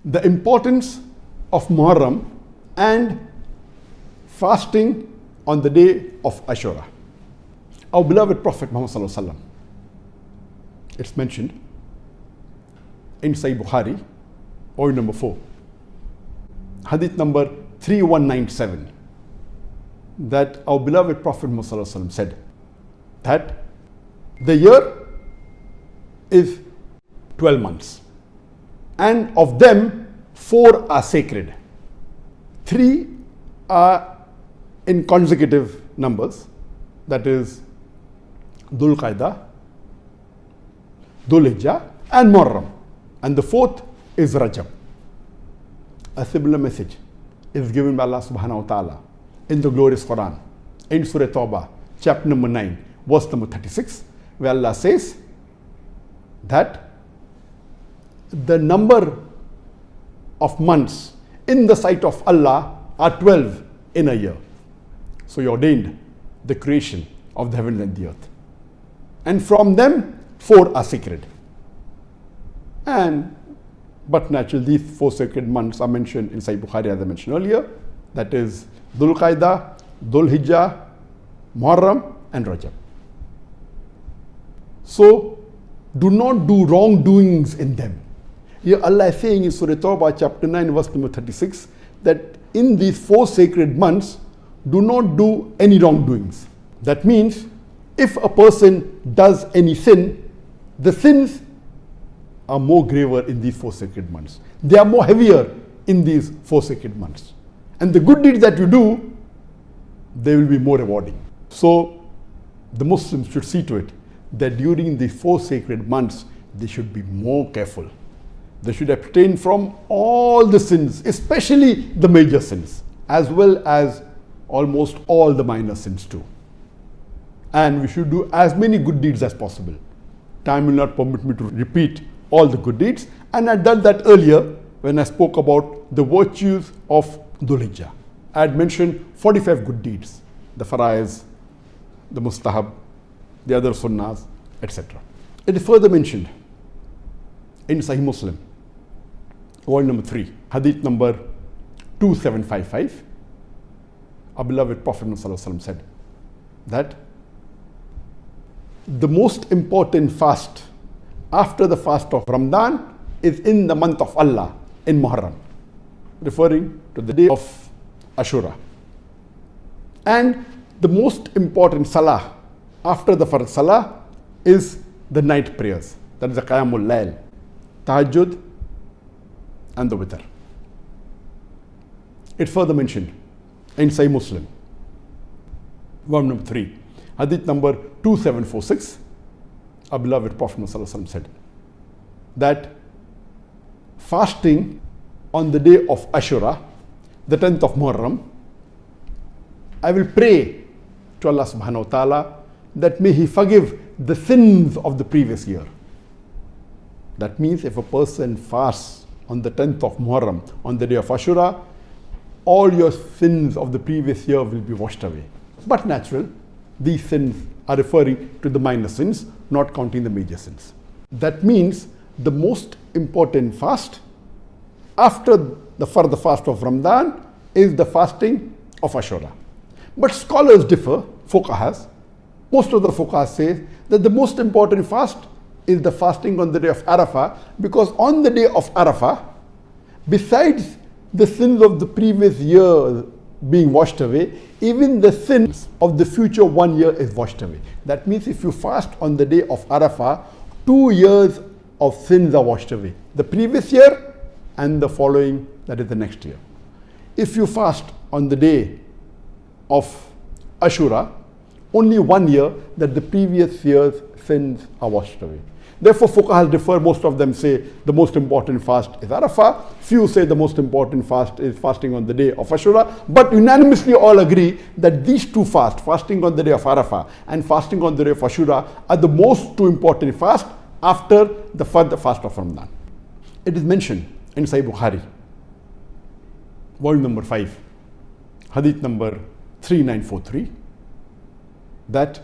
the importance of Muharram and fasting on the day of Aashooraa. Our beloved Prophet Muhammad Sallallahu Alaihi Wasallam, it's mentioned in Sahih Bukhari, or number 4, Hadith number 3197, that our beloved Prophet Muhammad Sallallahu Alaihi Wasallam said that the year is 12 months, and of them 4 are sacred. 3 are in consecutive numbers, that is Dhul Qaidah, Dhul Hijjah and Muharram, and the 4th is Rajab. A similar message is given by Allah subhanahu wa ta'ala in the glorious Quran, in Surah Tawbah, chapter number 9, verse number 36, where Allah says that the number of months in the sight of Allah are 12 in a year. So He ordained the creation of the heavens and the earth, and from them 4 are sacred. But naturally, these 4 sacred months are mentioned in Sahih Bukhari, as I mentioned earlier, that is Dhul Qaidah, Dhul Hijjah, Muharram and Rajab. So do not do wrongdoings in them. Here Allah is saying in Surah Tawbah chapter 9 verse number 36 that in these 4 sacred months do not do any wrongdoings. That means if a person does any sin, the sins are more graver in these 4 sacred months. They are more heavier in these 4 sacred months. And the good deeds that you do, they will be more rewarding. So the Muslims should see to it that during the 4 sacred months, they should be more careful. They should abstain from all the sins, especially the major sins, as well as almost all the minor sins too. And we should do as many good deeds as possible. Time will not permit me to repeat all the good deeds, and I had done that earlier when I spoke about the virtues of Dhul Hijjah. I had mentioned 45 good deeds, the faraiz, the mustahab, the other sunnahs, etc. It is further mentioned in Sahih Muslim, volume number 3, hadith number 2755. Our beloved Prophet ﷺ said that the most important fast after the fast of Ramadan is in the month of Allah, in Muharram, referring to the day of Aashooraa. And the most important salah after the Fard Salah is the night prayers, that is the Qiyamul Layl, Tahajjud and the Witr. It's further mentioned in Sahih Muslim, volume number 3, hadith number 2746, our beloved Prophet ﷺ said that fasting on the day of Aashooraa, the 10th of Muharram, I will pray to Allah subhanahu wa ta'ala that may He forgive the sins of the previous year. That means if a person fasts on the 10th of Muharram, on the day of Aashooraa, all your sins of the previous year will be washed away. But natural, these sins are referring to the minor sins, not counting the major sins. That means the most important fast after the further fast of Ramadan is the fasting of Aashooraa. But scholars differ, fuqahas. Most of the fuqahas say that the most important fast is the fasting on the day of Arafah, because on the day of Arafah, besides the sins of the previous year being washed away, even the sins of the future 1 year is washed away. That means if you fast on the day of Arafah, 2 years of sins are washed away. The previous year and the following, that is the next year. If you fast on the day of Aashooraa, only 1 year, that the previous year's sins are washed away. Therefore, fuqahas differ. Most of them say the most important fast is Arafah. Few say the most important fast is fasting on the day of Aashooraa. But unanimously all agree that these 2 fasts, fasting on the day of Arafah and fasting on the day of Aashooraa, are the most 2 important fasts after the fast of Ramadan. It is mentioned in Sahih Bukhari, volume number 5, hadith number 3943, that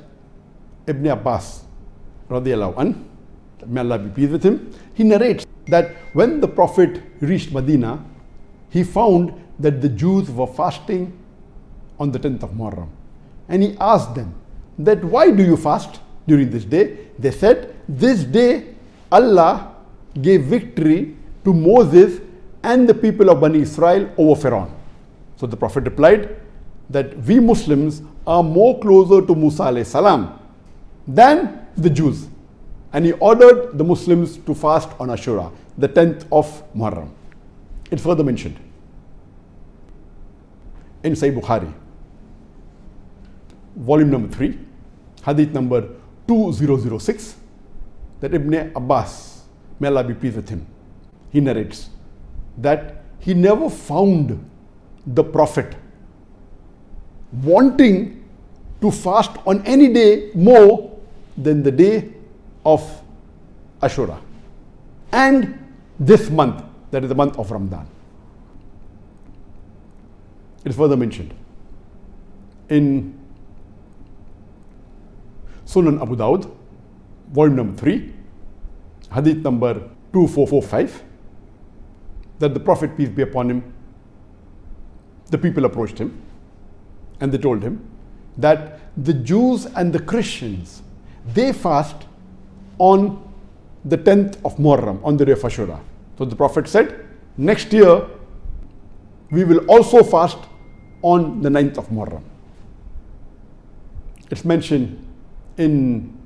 Ibn Abbas radiyallahu anhu may Allah be pleased with him, he narrates that when the Prophet reached Medina, he found that the Jews were fasting on the 10th of Muharram. And he asked them that, why do you fast during this day? They said, this day Allah gave victory to Moses and the people of Bani Israel over Pharaoh. So the Prophet replied that we Muslims are more closer to Musa alayhi salam than the Jews. And he ordered the Muslims to fast on Aashooraa, the 10th of Muharram. It's further mentioned in Sahih Bukhari, volume number 3, hadith number 2006, that Ibn Abbas, may Allah be pleased with him, he narrates that he never found the Prophet wanting to fast on any day more than the day of Aashooraa and this month, that is the month of Ramadan. It is further mentioned in Sunan Abu Dawud, volume number 3, hadith number 2445, that the Prophet, peace be upon him, the people approached him and they told him that the Jews and the Christians, they fast on the 10th of Muharram, on the day of Aashooraa. So the Prophet said, next year we will also fast on the 9th of Muharram. It's mentioned in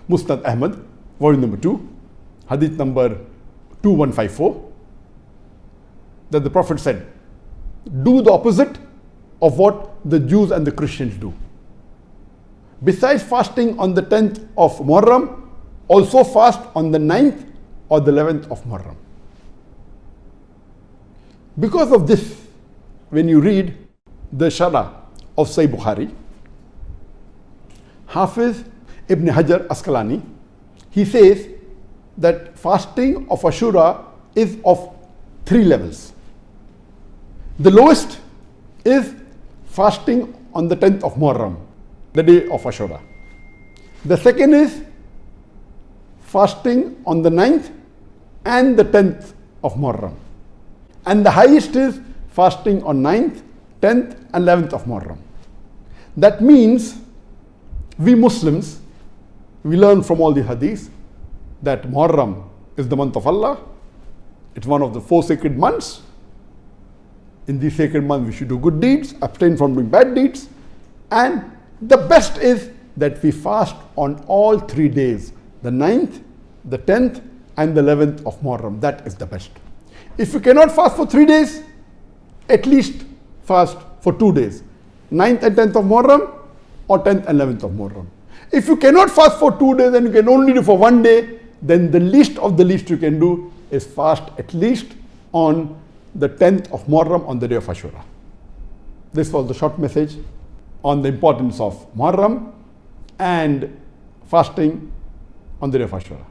Musnad Ahmad, volume number 2, hadith number 2154, that the Prophet said, do the opposite of what the Jews and the Christians do. Besides fasting on the 10th of Muharram, also fast on the 9th or the 11th of Muharram. Because of this, when you read the Sharah of Sahih Bukhari, Hafiz Ibn Hajar Asqalani, he says that fasting of Aashooraa is of 3 levels. The lowest is fasting on the 10th of Muharram, the day of Aashooraa. The second is fasting on the 9th and the 10th of Muharram. And the highest is fasting on 9th, 10th and 11th of Muharram. That means we Muslims, we learn from all the hadiths that Muharram is the month of Allah. It's one of the 4 sacred months. In these sacred months, we should do good deeds, abstain from doing bad deeds. And the best is that we fast on all 3 days, the 9th, the 10th and the 11th of Muharram. That is the best. If you cannot fast for 3 days, at least fast for 2 days, 9th and 10th of Muharram or 10th and 11th of Muharram. If you cannot fast for 2 days and you can only do for 1 day, then the least of the least you can do is fast at least on the 10th of Muharram, on the day of Aashooraa. This was the short message on the importance of Muharram and fasting on the day of Aashooraa.